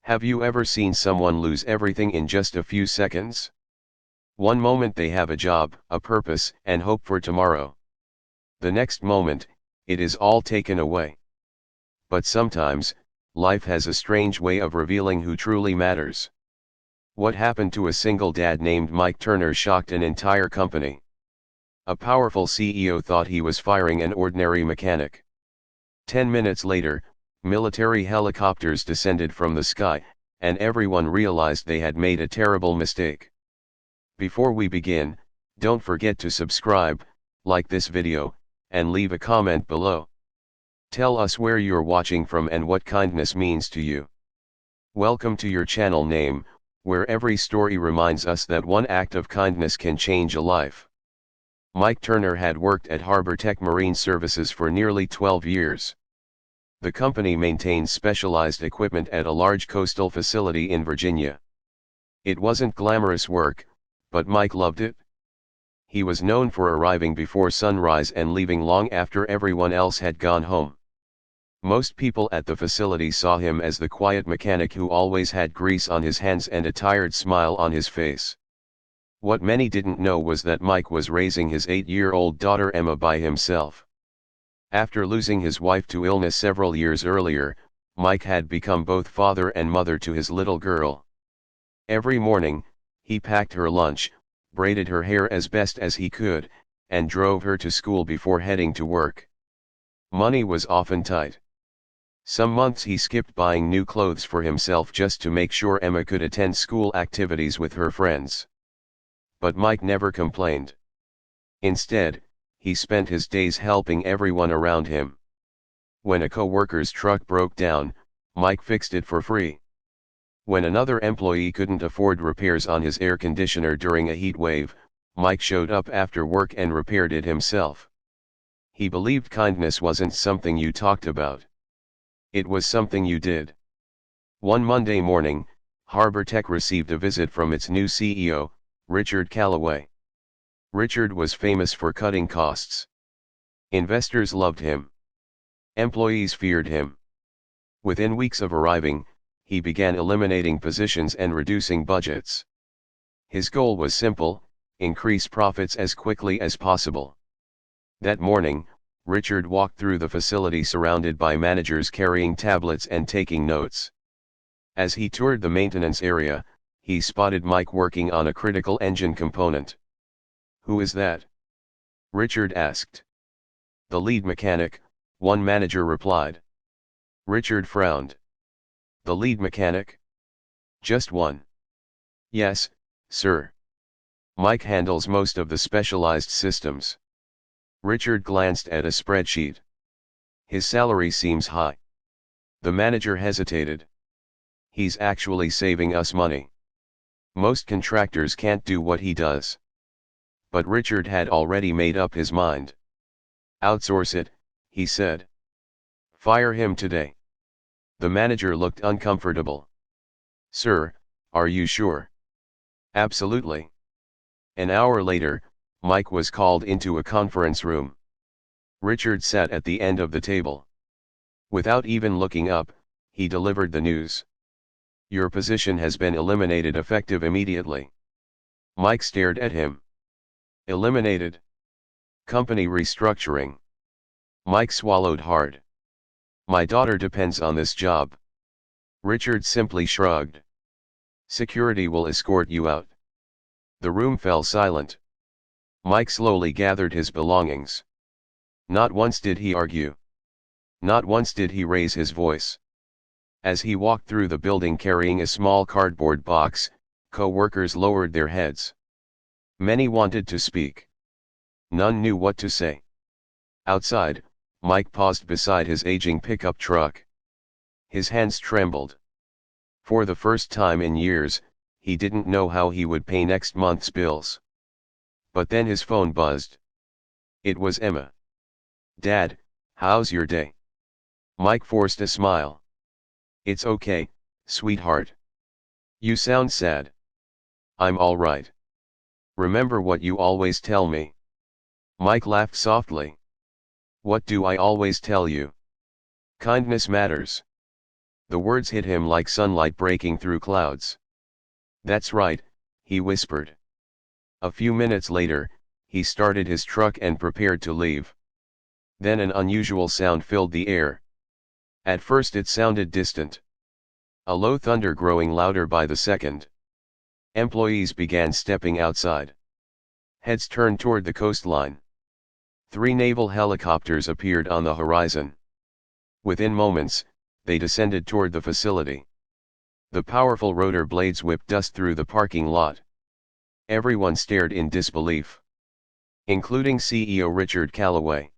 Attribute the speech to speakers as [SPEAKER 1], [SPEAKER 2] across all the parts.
[SPEAKER 1] Have you ever seen someone lose everything in just a few seconds? One moment they have a job, a purpose, and hope for tomorrow. The next moment, it is all taken away. But sometimes, life has a strange way of revealing who truly matters. What happened to a single dad named Mike Turner shocked an entire company. A powerful CEO thought he was firing an ordinary mechanic. 10 minutes later, military helicopters descended from the sky, and everyone realized they had made a terrible mistake. Before we begin, don't forget to subscribe, like this video, and leave a comment below. Tell us where you're watching from and what kindness means to you. Welcome to your channel name, where every story reminds us that one act of kindness can change a life. Mike Turner had worked at Harbor Tech Marine Services for nearly 12 years. The company maintains specialized equipment at a large coastal facility in Virginia. It wasn't glamorous work, but Mike loved it. He was known for arriving before sunrise and leaving long after everyone else had gone home. Most people at the facility saw him as the quiet mechanic who always had grease on his hands and a tired smile on his face. What many didn't know was that Mike was raising his 8-year-old daughter Emma by himself. After losing his wife to illness several years earlier, Mike had become both father and mother to his little girl. Every morning, he packed her lunch, braided her hair as best as he could, and drove her to school before heading to work. Money was often tight. Some months he skipped buying new clothes for himself just to make sure Emma could attend school activities with her friends. But Mike never complained. Instead, he spent his days helping everyone around him. When a coworker's truck broke down, Mike fixed it for free. When another employee couldn't afford repairs on his air conditioner during a heat wave, Mike showed up after work and repaired it himself. He believed kindness wasn't something you talked about. It was something you did. One Monday morning, Harbor Tech received a visit from its new CEO, Richard Callaway. Richard was famous for cutting costs. Investors loved him. Employees feared him. Within weeks of arriving, he began eliminating positions and reducing budgets. His goal was simple: increase profits as quickly as possible. That morning, Richard walked through the facility surrounded by managers carrying tablets and taking notes. As he toured the maintenance area, he spotted Mike working on a critical engine component. "Who is that?" Richard asked. "The lead mechanic," one manager replied. Richard frowned. "The lead mechanic? Just one?" "Yes, sir. Mike handles most of the specialized systems." Richard glanced at a spreadsheet. "His salary seems high." The manager hesitated. "He's actually saving us money. Most contractors can't do what he does." But Richard had already made up his mind. "Outsource it," he said. "Fire him today." The manager looked uncomfortable. "Sir, are you sure?" "Absolutely." An hour later, Mike was called into a conference room. Richard sat at the end of the table. Without even looking up, he delivered the news. "Your position has been eliminated effective immediately." Mike stared at him. "Eliminated? Company restructuring." Mike swallowed hard. "My daughter depends on this job." Richard simply shrugged. "Security will escort you out." The room fell silent. Mike slowly gathered his belongings. Not once did he argue. Not once did he raise his voice. As he walked through the building carrying a small cardboard box, co-workers lowered their heads. Many wanted to speak. None knew what to say. Outside, Mike paused beside his aging pickup truck. His hands trembled. For the first time in years, he didn't know how he would pay next month's bills. But then his phone buzzed. It was Emma. "Dad, how's your day?" Mike forced a smile. "It's okay, sweetheart. You sound sad." "I'm all right. Remember what you always tell me." Mike laughed softly. "What do I always tell you?" "Kindness matters." The words hit him like sunlight breaking through clouds. "That's right," he whispered. A few minutes later, he started his truck and prepared to leave. Then an unusual sound filled the air. At first it sounded distant. A low thunder growing louder by the second. Employees began stepping outside. Heads turned toward the coastline. 3 naval helicopters appeared on the horizon. Within moments, they descended toward the facility. The powerful rotor blades whipped dust through the parking lot. Everyone stared in disbelief, including CEO Richard Callaway.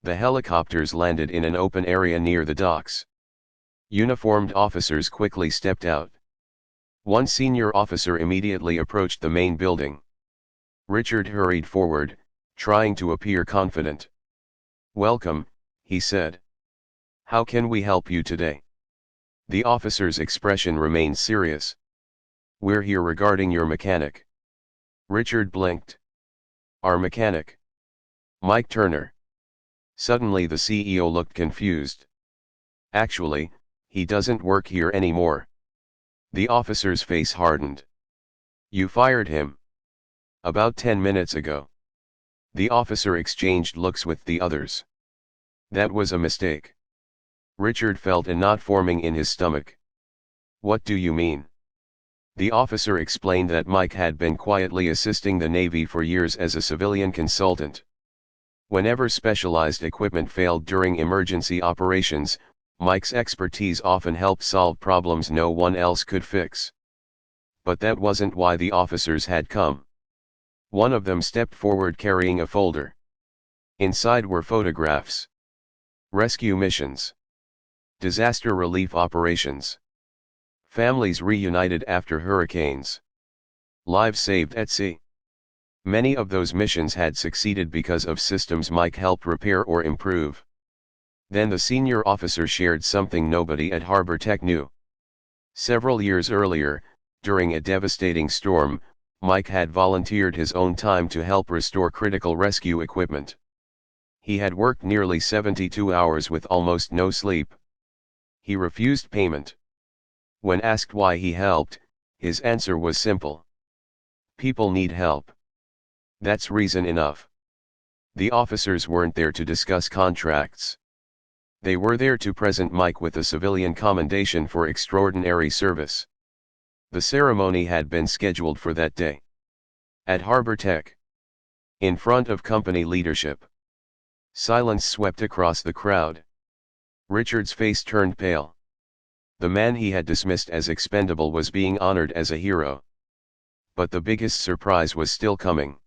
[SPEAKER 1] The helicopters landed in an open area near the docks. Uniformed officers quickly stepped out. One senior officer immediately approached the main building. Richard hurried forward, trying to appear confident. "Welcome," he said. "How can we help you today?" The officer's expression remained serious. "We're here regarding your mechanic." Richard blinked. "Our mechanic? Mike Turner?" Suddenly the CEO looked confused. "Actually, he doesn't work here anymore." The officer's face hardened. "You fired him?" "About 10 minutes ago." The officer exchanged looks with the others. That was a mistake. Richard felt a knot forming in his stomach. "What do you mean?" The officer explained that Mike had been quietly assisting the Navy for years as a civilian consultant. Whenever specialized equipment failed during emergency operations, Mike's expertise often helped solve problems no one else could fix. But that wasn't why the officers had come. One of them stepped forward carrying a folder. Inside were photographs. Rescue missions. Disaster relief operations. Families reunited after hurricanes. Lives saved at sea. Many of those missions had succeeded because of systems Mike helped repair or improve. Then the senior officer shared something nobody at Harbor Tech knew. Several years earlier, during a devastating storm, Mike had volunteered his own time to help restore critical rescue equipment. He had worked nearly 72 hours with almost no sleep. He refused payment. When asked why he helped, his answer was simple. "People need help. That's reason enough." The officers weren't there to discuss contracts. They were there to present Mike with a civilian commendation for extraordinary service. The ceremony had been scheduled for that day. At Harbor Tech. In front of company leadership. Silence swept across the crowd. Richard's face turned pale. The man he had dismissed as expendable was being honored as a hero. But the biggest surprise was still coming.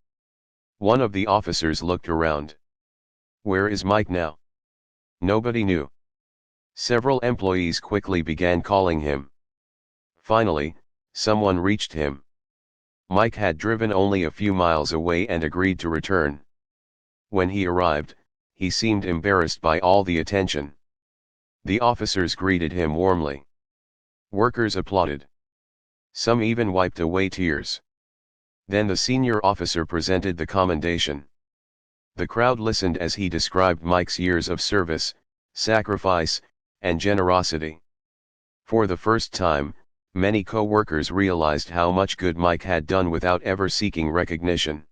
[SPEAKER 1] One of the officers looked around. "Where is Mike now?" Nobody knew. Several employees quickly began calling him. Finally, someone reached him. Mike had driven only a few miles away and agreed to return. When he arrived, he seemed embarrassed by all the attention. The officers greeted him warmly. Workers applauded. Some even wiped away tears. Then the senior officer presented the commendation. The crowd listened as he described Mike's years of service, sacrifice, and generosity. For the first time, many co-workers realized how much good Mike had done without ever seeking recognition.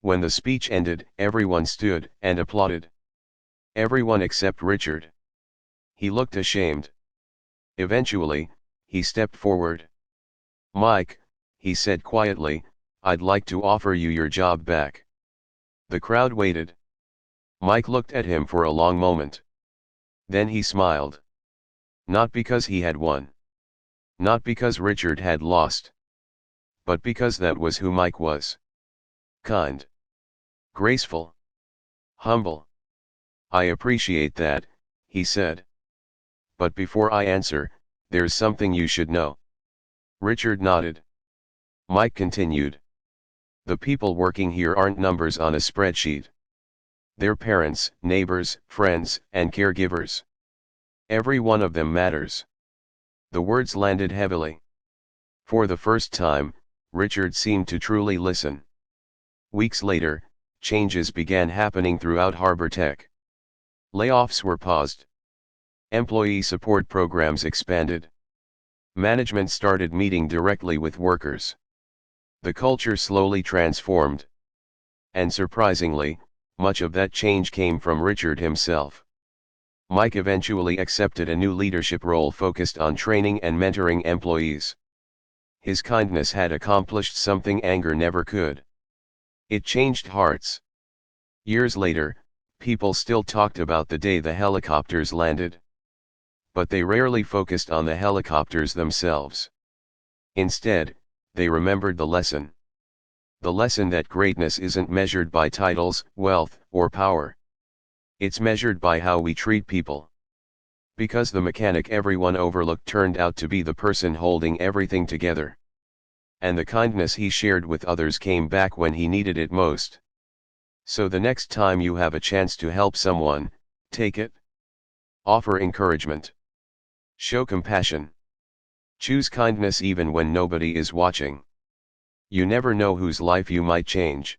[SPEAKER 1] When the speech ended, everyone stood and applauded. Everyone except Richard. He looked ashamed. Eventually, he stepped forward. "Mike," he said quietly, "I'd like to offer you your job back." The crowd waited. Mike looked at him for a long moment. Then he smiled. Not because he had won. Not because Richard had lost. But because that was who Mike was. Kind. Graceful. Humble. "I appreciate that," he said. "But before I answer, there's something you should know." Richard nodded. Mike continued. "The people working here aren't numbers on a spreadsheet. They're parents, neighbors, friends, and caregivers. Every one of them matters." The words landed heavily. For the first time, Richard seemed to truly listen. Weeks later, changes began happening throughout Harbor Tech. Layoffs were paused. Employee support programs expanded. Management started meeting directly with workers. The culture slowly transformed. And surprisingly, much of that change came from Richard himself. Mike eventually accepted a new leadership role focused on training and mentoring employees. His kindness had accomplished something anger never could. It changed hearts. Years later, people still talked about the day the helicopters landed. But they rarely focused on the helicopters themselves. Instead, they remembered the lesson. The lesson that greatness isn't measured by titles, wealth, or power. It's measured by how we treat people. Because the mechanic everyone overlooked turned out to be the person holding everything together. And the kindness he shared with others came back when he needed it most. So the next time you have a chance to help someone, take it. Offer encouragement. Show compassion. Choose kindness even when nobody is watching. You never know whose life you might change.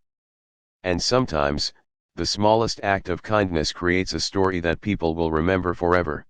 [SPEAKER 1] And sometimes, the smallest act of kindness creates a story that people will remember forever.